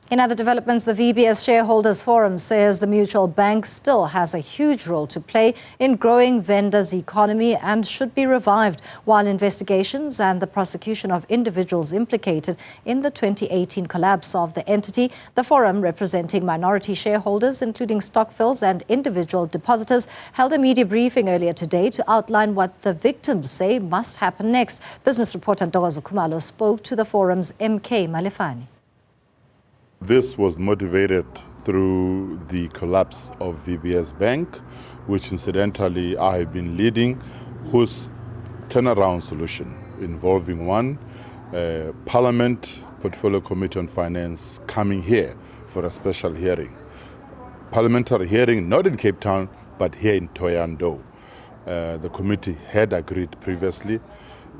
In other developments, the VBS Shareholders Forum says the mutual bank still has a huge role to play in growing Venda's economy and should be revived, while investigations and the prosecution of individuals implicated in the 2018 collapse of the entity. The forum, representing minority shareholders, including stokvels and individual depositors, held a media briefing earlier today to outline what the victims say must happen next. Business reporter Ntokozo Khumalo spoke to the forum's MK Malefane. This was motivated through the collapse of VBS Bank, which incidentally I have been leading, whose turnaround solution involving one, Parliament Portfolio Committee on Finance coming here for a special hearing. Parliamentary hearing not in Cape Town, but here in Thohoyandou. The committee had agreed previously.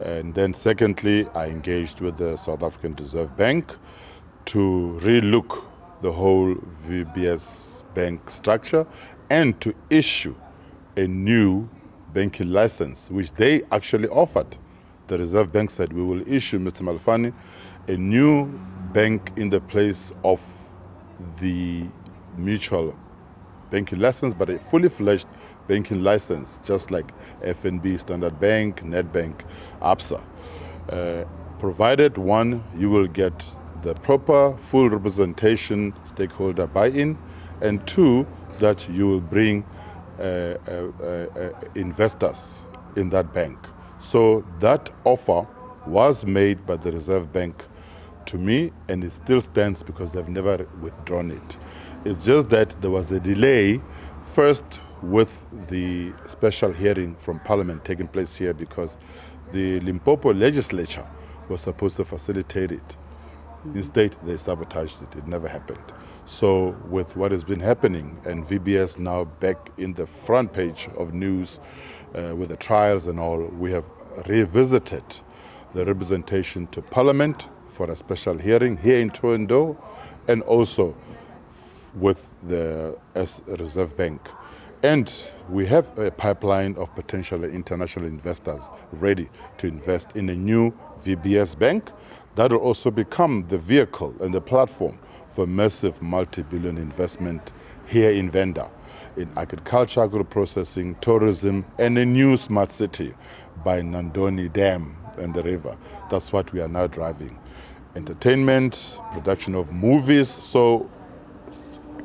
And then secondly, I engaged with the South African Reserve Bank to relook the whole VBS bank structure and to issue a new banking license, which they actually offered. The Reserve Bank said, we will issue, Mr. Malefane, a new bank in the place of the mutual banking license, but a fully fledged banking license, just like FNB, Standard Bank, Nedbank, ABSA. Provided, one, you will get the proper full representation, stakeholder buy-in, and two, that you will bring investors in that bank. So that offer was made by the Reserve Bank to me, and it still stands because they've never withdrawn it. It's just that there was a delay, first with the special hearing from Parliament taking place here because the Limpopo legislature was supposed to facilitate it. Instead, they sabotaged it. It never happened. So with what has been happening and VBS now back in the front page of news with the trials and all, we have revisited the representation to Parliament for a special hearing here in Thohoyandou and also with the Reserve Bank. And we have a pipeline of potential international investors ready to invest in a new VBS bank. That will also become the vehicle and the platform for massive multi-billion investment here in Venda, in agriculture, agro-processing, tourism, and a new smart city by Nandoni Dam and the river. That's what we are now driving. Entertainment, production of movies, so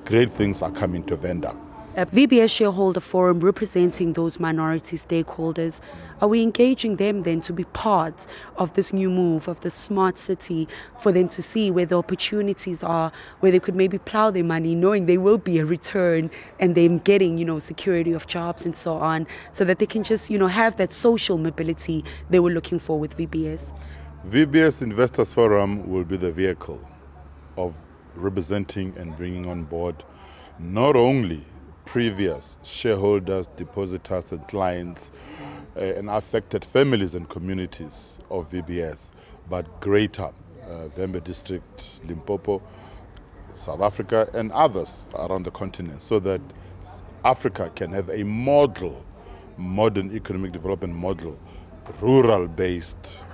great things are coming to Venda. A VBS Shareholder Forum representing those minority stakeholders, are we engaging them then to be part of this new move of the smart city for them to see where the opportunities are, where they could maybe plow their money knowing there will be a return and them getting, security of jobs and so on, so that they can just, have that social mobility they were looking for with VBS? VBS Investors Forum will be the vehicle of representing and bringing on board not only previous shareholders, depositors and clients and affected families and communities of VBS, but greater Venda District, Limpopo, South Africa and others around the continent, so that Africa can have a model, modern economic development model, rural-based,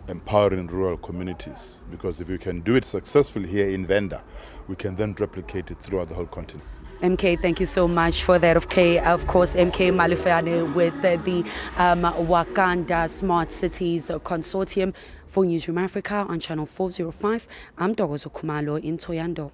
empowering rural communities. Because if we can do it successfully here in Venda, we can then replicate it throughout the whole continent. MK, thank you so much for that. Of course, MK Malefane with the Wakanda Smart Cities Consortium. For Newzroom Afrika on channel 405, I'm Ntokozo Khumalo in Thohoyandou.